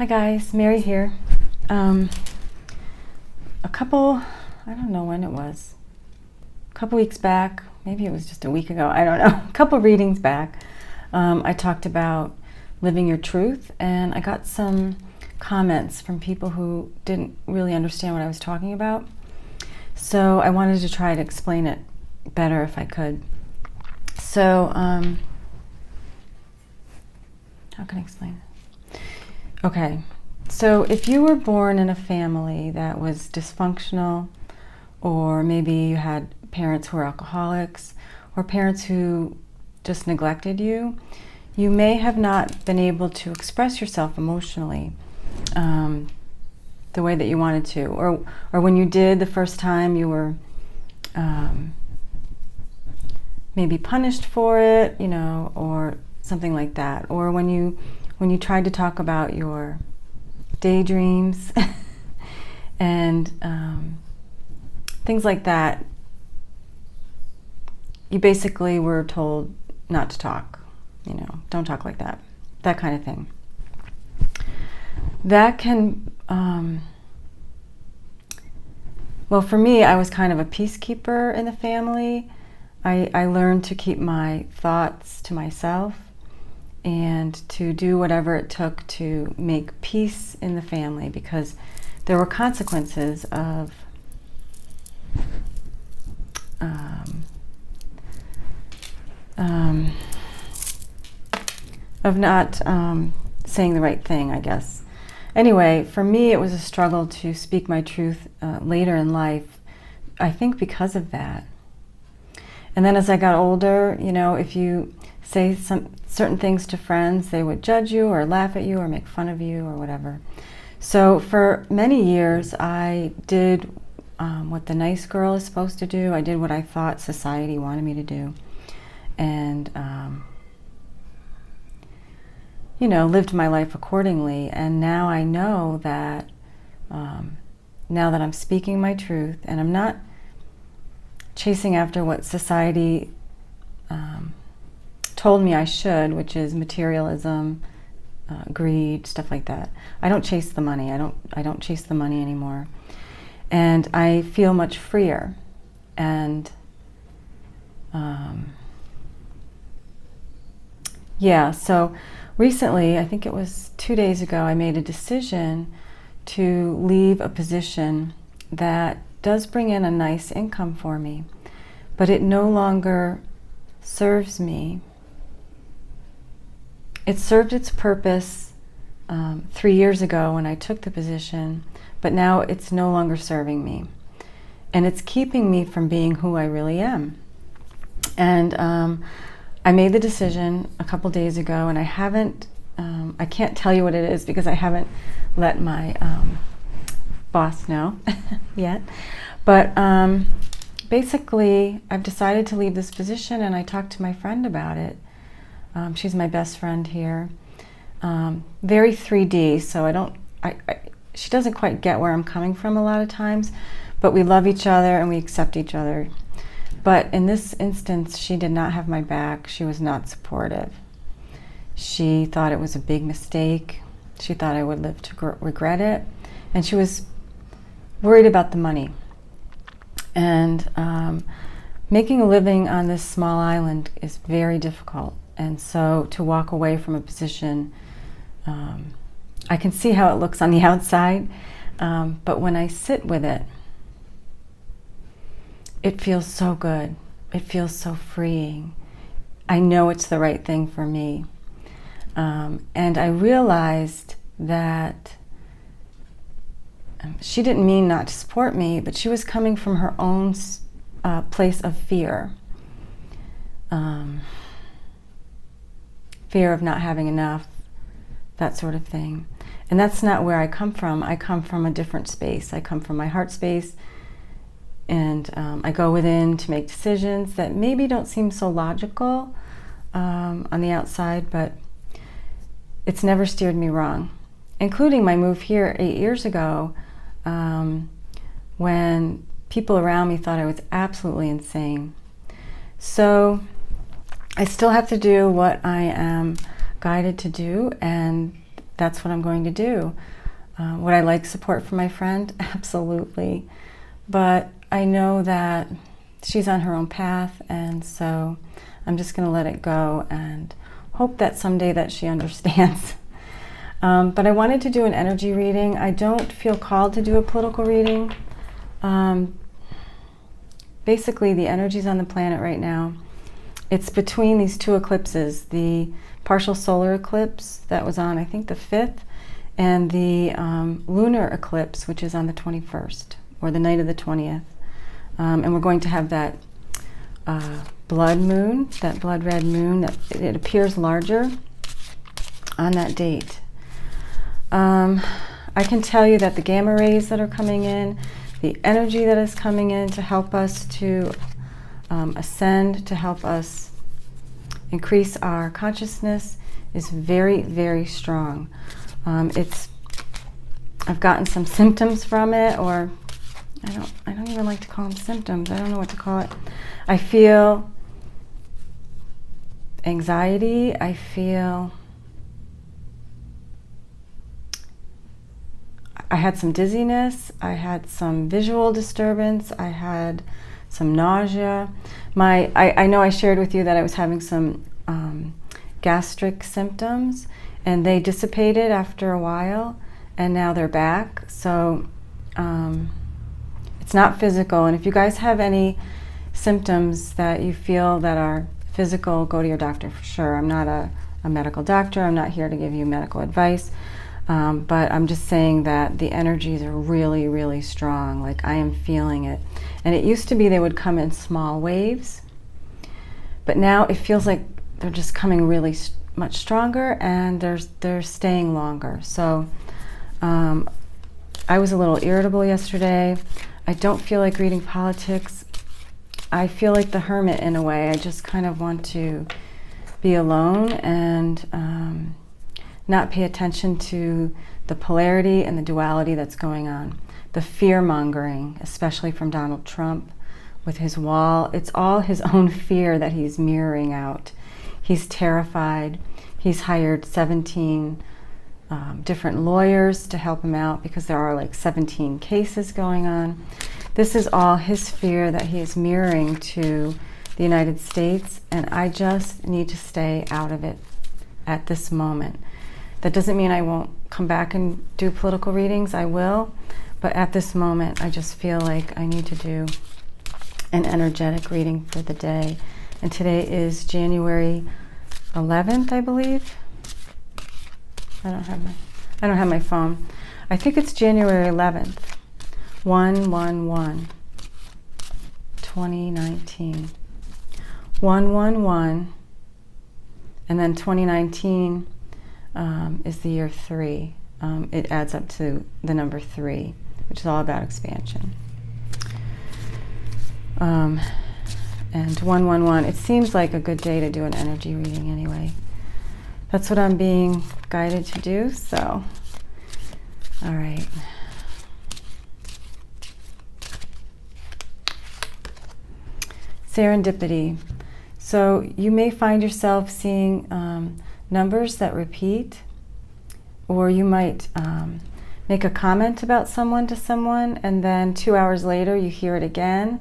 Hi guys, Mary here. I don't know when it was, a couple weeks back, maybe it was just a week ago, I don't know, a couple readings back, I talked about living your truth, and I got some comments from people who didn't really understand what I was talking about. So I wanted to try to explain it better if I could. So, how can I explain it? Okay, so if you were born in a family that was dysfunctional, or maybe you had parents who were alcoholics, or parents who just neglected you, you may have not been able to express yourself emotionally the way that you wanted to, or when you did the first time, you were maybe punished for it, you know, or something like that, or when you tried to talk about your daydreams and things like that, you basically were told not to talk, you know, don't talk like that, that kind of thing. That can, well, for me, I was kind of a peacekeeper in the family. I learned to keep my thoughts to myself and to do whatever it took to make peace in the family, because there were consequences of not saying the right thing, I guess. Anyway, for me, it was a struggle to speak my truth later in life, I think because of that. And then as I got older, you know, if you say some certain things to friends, they would judge you or laugh at you or make fun of you or whatever. So for many years, I did what the nice girl is supposed to do. I did what I thought society wanted me to do. And, you know, lived my life accordingly. And now I know that, now that I'm speaking my truth and I'm not chasing after what society told me I should, which is materialism, greed, stuff like that. I don't chase the money. I don't chase the money anymore. And I feel much freer. And yeah, so recently, I think it was 2 days ago, I made a decision to leave a position that does bring in a nice income for me, but it no longer serves me. It served its purpose 3 years ago when I took the position, but now it's no longer serving me. And it's keeping me from being who I really am. And I made the decision a couple days ago, and I haven't, I can't tell you what it is because I haven't let my boss know yet. But basically, I've decided to leave this position, and I talked to my friend about it. She's my best friend here. Very 3D, so she doesn't quite get where I'm coming from a lot of times, but we love each other and we accept each other. But in this instance, she did not have my back. She was not supportive. She thought it was a big mistake. She thought I would live to regret it. And she was worried about the money. And making a living on this small island is very difficult. And so to walk away from a position, I can see how it looks on the outside, but when I sit with it, it feels so good. It feels so freeing. I know it's the right thing for me. And I realized that she didn't mean not to support me, but she was coming from her own place of fear. Fear of not having enough, that sort of thing. And that's not where I come from. I come from a different space. I come from my heart space, and I go within to make decisions that maybe don't seem so logical on the outside, but it's never steered me wrong, including my move here 8 years ago, when people around me thought I was absolutely insane. So I still have to do what I am guided to do, and that's what I'm going to do. Would I like support from my friend? Absolutely. But I know that she's on her own path, and so I'm just going to let it go and hope that someday that she understands. But I wanted to do an energy reading. I don't feel called to do a political reading. Basically, the energies on the planet right now, it's between these two eclipses, the partial solar eclipse that was on, I think, the 5th, and the lunar eclipse, which is on the 21st, or the night of the 20th. And we're going to have that blood moon, that blood red moon, that it appears larger on that date. I can tell you that the gamma rays that are coming in, the energy that is coming in to help us to ascend, to help us increase our consciousness is very, very strong. I've gotten some symptoms from it, or I don't even like to call them symptoms. I don't know what to call it. I feel anxiety. I had some dizziness. I had some visual disturbance. I had some nausea. I know I shared with you that I was having some gastric symptoms, and they dissipated after a while, and now they're back. So it's not physical. And if you guys have any symptoms that you feel that are physical, go to your doctor for sure. I'm not a medical doctor. I'm not here to give you medical advice. But I'm just saying that the energies are really, really strong. Like, I am feeling it. And it used to be they would come in small waves, but now it feels like they're just coming really much stronger, and they're staying longer. So I was a little irritable yesterday. I don't feel like reading politics. I feel like the hermit in a way. I just kind of want to be alone and not pay attention to the polarity and the duality that's going on. The fear-mongering, especially from Donald Trump with his wall. It's all his own fear that he's mirroring out. He's terrified. He's hired 17 different lawyers to help him out because there are like 17 cases going on. This is all his fear that he is mirroring to the United States, and I just need to stay out of it at this moment. That doesn't mean I won't come back and do political readings. I will. But at this moment, I just feel like I need to do an energetic reading for the day. And today is January 11th, I believe. I don't have my phone. I think it's January 11th. 1/1/1, 2019. 1/1/1, and then 2019 is the year 3. It adds up to the number 3, which is all about expansion. And 1/1/1, it seems like a good day to do an energy reading anyway. That's what I'm being guided to do, so, all right. Serendipity. So you may find yourself seeing numbers that repeat, or you might make a comment about someone to someone, and then 2 hours later you hear it again,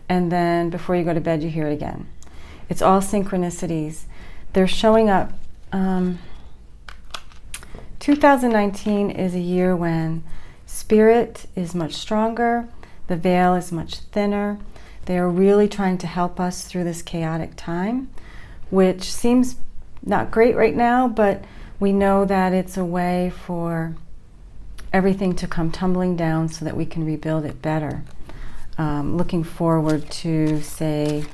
and then before you go to bed you hear it again. It's all synchronicities. They're showing up. 2019 is a year when spirit is much stronger, the veil is much thinner. They are really trying to help us through this chaotic time, which seems not great right now, but we know that it's a way for everything to come tumbling down so that we can rebuild it better. Looking forward to, say,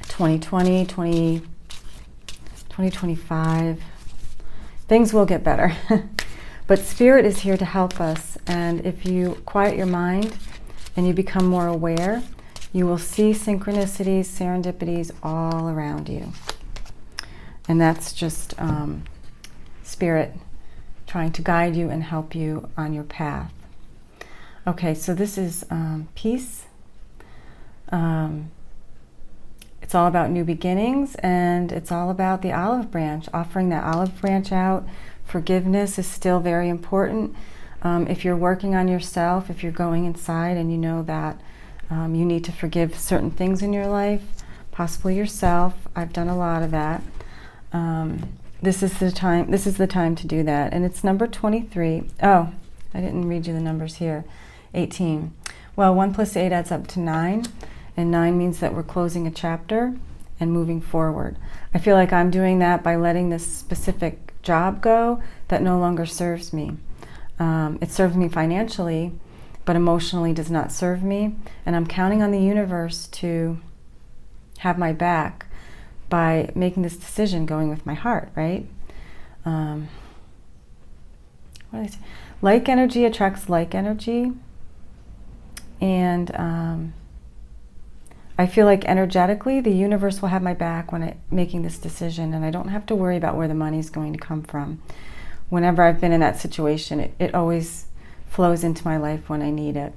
2020, 2025. Things will get better. But Spirit is here to help us, and if you quiet your mind and you become more aware, you will see synchronicities, serendipities all around you. And that's just Spirit trying to guide you and help you on your path. Okay, so this is peace. It's all about new beginnings, and it's all about the olive branch, offering that olive branch out Forgiveness is still very important. If you're working on yourself, if you're going inside and you know that you need to forgive certain things in your life, possibly yourself. I've done a lot of that. This is the time. This is the time to do that. And it's number 23. Oh, I didn't read you the numbers here. 18. Well, 1 plus 8 adds up to 9, and 9 means that we're closing a chapter and moving forward. I feel like I'm doing that by letting this specific job go that no longer serves me. It serves me financially, but emotionally does not serve me. And I'm counting on the universe to have my back by making this decision, going with my heart, right? What did I say? Like energy attracts like energy. And I feel like energetically the universe will have my back when I'm making this decision, and I don't have to worry about where the money's going to come from. Whenever I've been in that situation, it always flows into my life when I need it.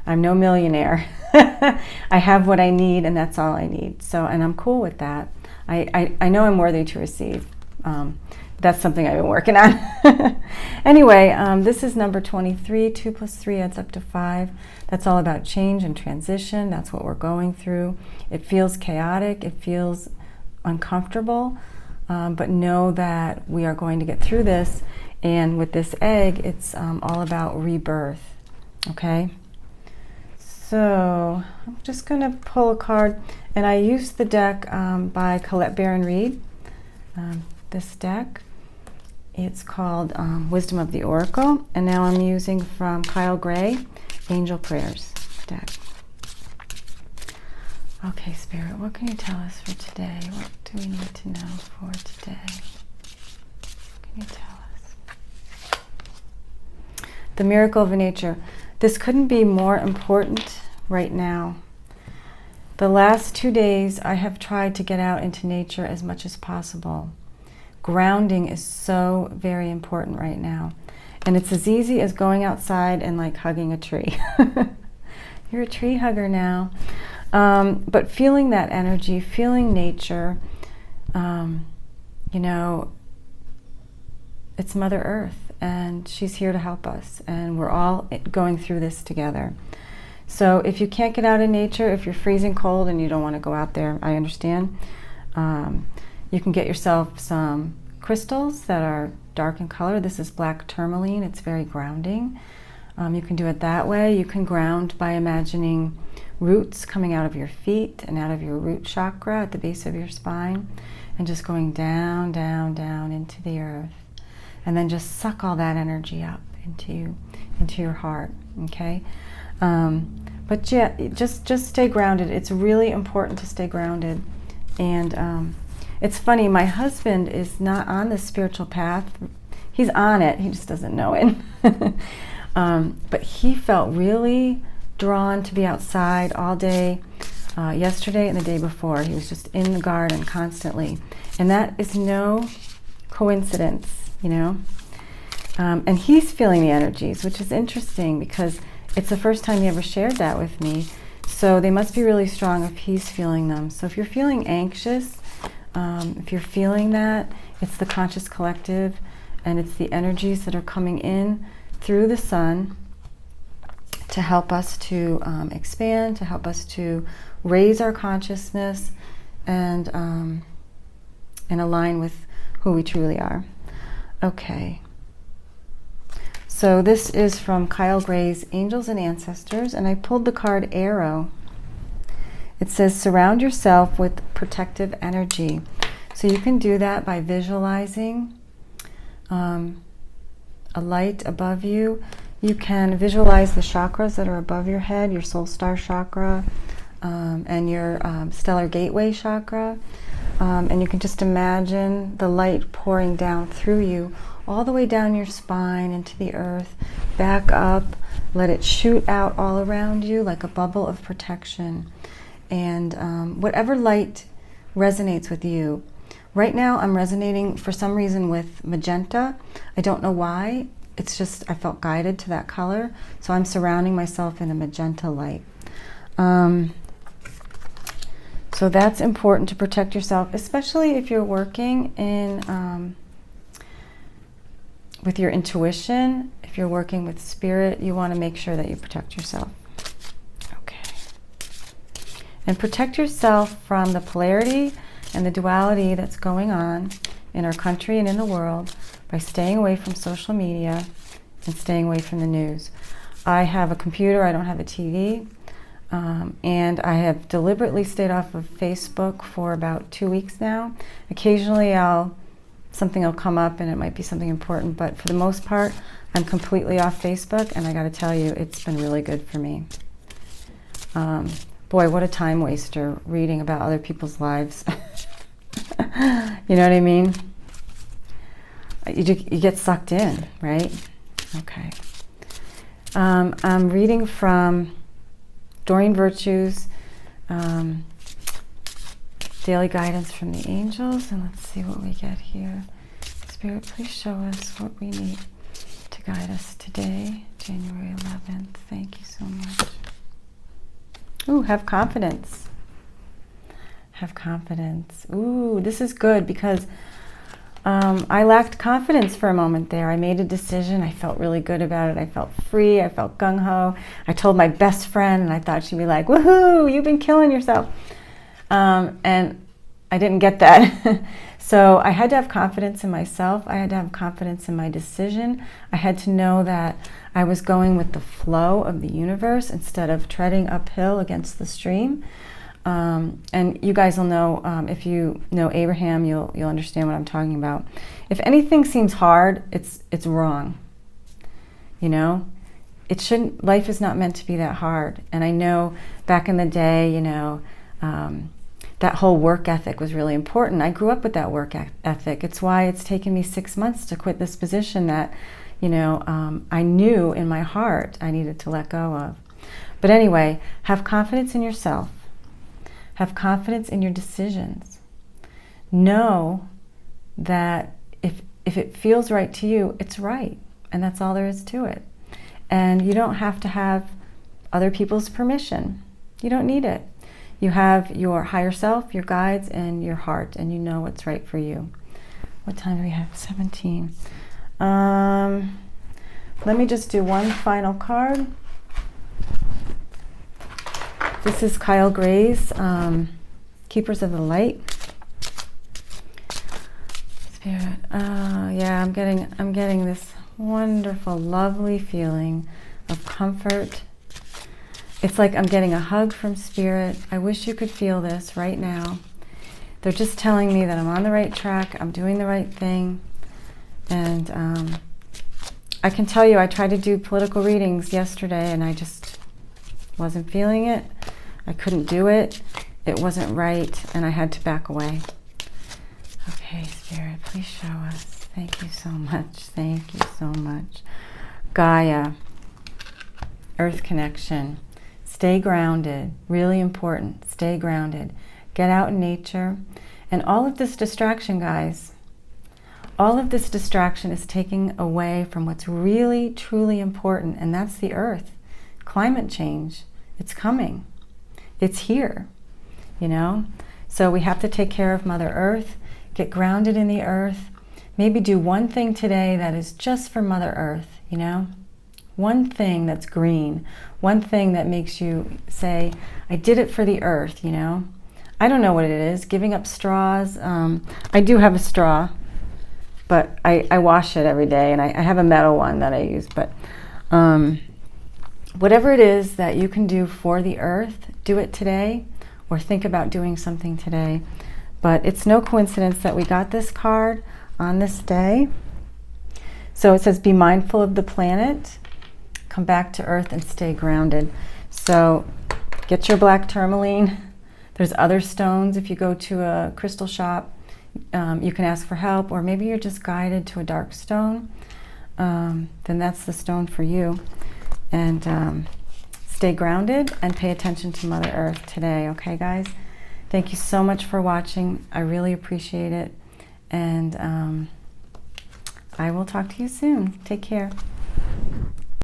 I'm no millionaire. I have what I need, and that's all I need. So, and I'm cool with that. I know I'm worthy to receive. That's something I've been working on. Anyway, this is number 23. 2 plus 3 adds up to 5. That's all about change and transition. That's what we're going through. It feels chaotic. It feels uncomfortable. But know that we are going to get through this. And with this egg, it's all about rebirth. Okay? So I'm just going to pull a card. And I used the deck by Colette Baron Reid. This deck. It's called Wisdom of the Oracle. And now I'm using from Kyle Gray, Angel Prayers deck. Okay, Spirit, what can you tell us for today? What do we need to know for today? What can you tell us? The miracle of nature. This couldn't be more important right now. The last 2 days, I have tried to get out into nature as much as possible. Grounding is so very important right now. And it's as easy as going outside and like hugging a tree. You're a tree hugger now. But feeling that energy, feeling nature, you know, it's Mother Earth, and she's here to help us, and we're all going through this together. So if you can't get out in nature, if you're freezing cold and you don't want to go out there, I understand. You can get yourself some crystals that are dark in color. This is black tourmaline. It's very grounding. You can do it that way. You can ground by imagining roots coming out of your feet and out of your root chakra at the base of your spine, and just going down, down, down into the earth. And then just suck all that energy up into your heart, okay? But yeah, just stay grounded. It's really important to stay grounded. And it's funny, my husband is not on the spiritual path. He's on it, he just doesn't know it. But he felt really drawn to be outside all day, yesterday and the day before. He was just in the garden constantly. And that is no coincidence, you know. And he's feeling the energies, which is interesting because it's the first time he ever shared that with me. So they must be really strong if he's feeling them. So if you're feeling anxious, if you're feeling that, it's the conscious collective, and it's the energies that are coming in through the sun to help us to expand, to help us to raise our consciousness and align with who we truly are. Okay. So this is from Kyle Gray's Angels and Ancestors, and I pulled the card Arrow. It says, surround yourself with protective energy. So you can do that by visualizing a light above you. You can visualize the chakras that are above your head, your soul star chakra and your stellar gateway chakra. And you can just imagine the light pouring down through you, all the way down your spine into the earth, back up, let it shoot out all around you like a bubble of protection. And whatever light resonates with you. Right now I'm resonating for some reason with magenta. I don't know why. It's just I felt guided to that color. So I'm surrounding myself in a magenta light. So that's important to protect yourself, especially if you're working in with your intuition, if you're working with spirit, you want to make sure that you protect yourself. Okay. And protect yourself from the polarity and the duality that's going on in our country and in the world by staying away from social media and staying away from the news. I have a computer, I don't have a TV, and I have deliberately stayed off of Facebook for about 2 weeks now. Occasionally something will come up and it might be something important, but for the most part, I'm completely off Facebook, and I gotta tell you, it's been really good for me. Boy, what a time waster reading about other people's lives. You know what I mean? You get sucked in, right? Okay. I'm reading from Doreen Virtue's Daily Guidance from the Angels, and let's see what we get here. Spirit, please show us what we need to guide us today, January 11th. Thank you so much. Ooh, have confidence. Have confidence. Ooh, this is good because I lacked confidence for a moment there. I made a decision. I felt really good about it. I felt free. I felt gung-ho. I told my best friend, and I thought she'd be like, woohoo, you've been killing yourself. And I didn't get that. So I had to have confidence in myself. I had to have confidence in my decision. I had to know that I was going with the flow of the universe instead of treading uphill against the stream. And you guys will know, if you know Abraham, you'll understand what I'm talking about. If anything seems hard, it's wrong. You know, it shouldn't. Life is not meant to be that hard. And I know back in the day, you know, that whole work ethic was really important. I grew up with that work ethic. It's why it's taken me 6 months to quit this position that, you know, I knew in my heart I needed to let go of. But anyway, have confidence in yourself. Have confidence in your decisions. Know that if it feels right to you, it's right. And that's all there is to it. And you don't have to have other people's permission. You don't need it. You have your higher self, your guides, and your heart, and you know what's right for you. What time do we have? 17. Let me just do one final card. This is Kyle Gray's Keepers of the Light. Spirit, yeah, I'm getting this wonderful, lovely feeling of comfort. It's like I'm getting a hug from Spirit. I wish you could feel this right now. They're just telling me that I'm on the right track, I'm doing the right thing. And I can tell you, I tried to do political readings yesterday and I just wasn't feeling it. I couldn't do it. It wasn't right, and I had to back away. Okay, Spirit, please show us. Thank you so much. Thank you so much. Gaia, Earth connection. Stay grounded. Really important. Stay grounded. Get out in nature. And all of this distraction, guys, all of this distraction is taking away from what's really, truly important, and that's the Earth. Climate change. It's coming. It's here, you know? So we have to take care of Mother Earth, get grounded in the Earth, maybe do one thing today that is just for Mother Earth, you know? One thing that's green, one thing that makes you say, I did it for the Earth, you know? I don't know what it is, giving up straws. I do have a straw, but I wash it every day, and I have a metal one that I use, but whatever it is that you can do for the Earth, do it today, or think about doing something today. But it's no coincidence that we got this card on this day. So it says, be mindful of the planet, come back to Earth, and stay grounded. So get your black tourmaline. There's other stones. If you go to a crystal shop, you can ask for help, or maybe you're just guided to a dark stone. Then that's the stone for you. And stay grounded and pay attention to Mother Earth today, okay, guys? Thank you so much for watching. I really appreciate it. And I will talk to you soon. Take care.